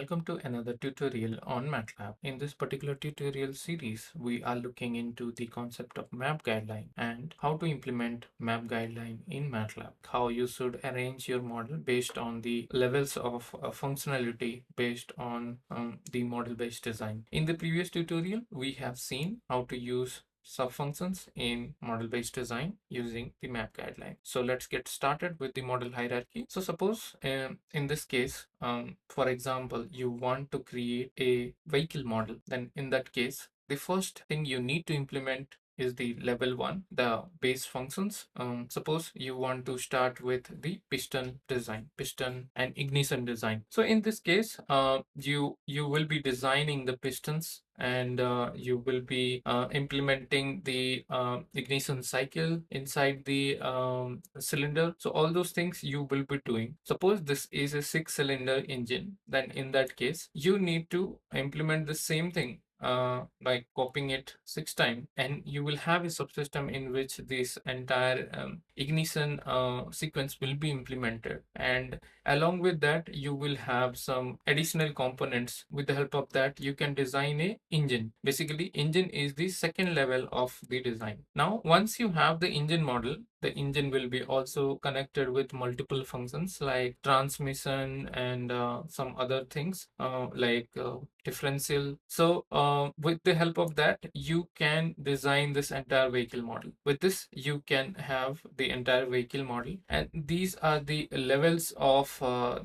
Welcome to another tutorial on MATLAB. In this particular tutorial series, we are looking into the concept of MAP guideline and how to implement MAP guideline in MATLAB, how you should arrange your model based on the levels of functionality based on the model-based design. In the previous tutorial, we have seen how to use subfunctions in model-based design using the MAP guideline. So let's get started with the model hierarchy. So suppose in this case, for example, you want to create a vehicle model. Then in that case, the first thing you need to implement is the level 1, the base functions. Suppose you want to start with the piston design, piston and ignition design. So in this case, you will be designing the pistons and you will be implementing the ignition cycle inside the cylinder. So all those things you will be doing. Suppose this is a 6-cylinder engine, then in that case you need to implement the same thing by copying it 6 times, and you will have a subsystem in which this entire ignition sequence will be implemented, and along with that you will have some additional components. With the help of that, you can design a engine. Basically, engine is the second level of the design. Now once you have the engine model, the engine will be also connected with multiple functions like transmission and some other things like differential. So with the help of that, you can design this entire vehicle model. With this, you can have the entire vehicle model, and these are the levels of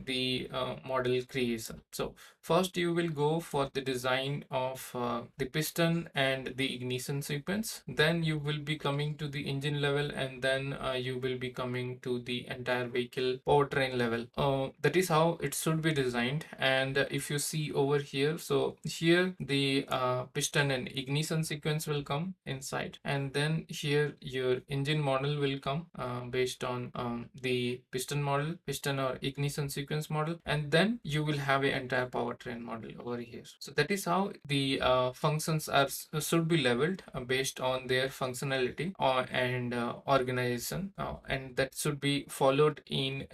the model creation. So first you will go for the design of the piston and the ignition sequence. Then you will be coming to the engine level, and then you will be coming to the entire vehicle powertrain level. That is how it should be designed. And if you see over here, so here the piston and ignition sequence will come inside, and then here your engine model will come based on the piston model, piston or ignition sequence model, and then you will have an entire powertrain model over here. So that is how the functions are should be leveled based on their functionality and organization, and that should be followed in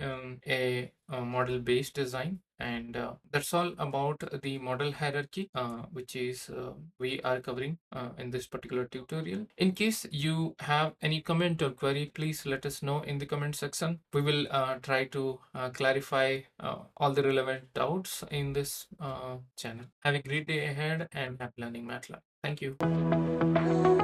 a model based design. And that's all about the model hierarchy, which is we are covering in this particular tutorial. In case you have any comment or query, please let us know in the comment section. We will try to clarify all the relevant doubts in this channel. Have a great day ahead and happy learning MATLAB. Thank you.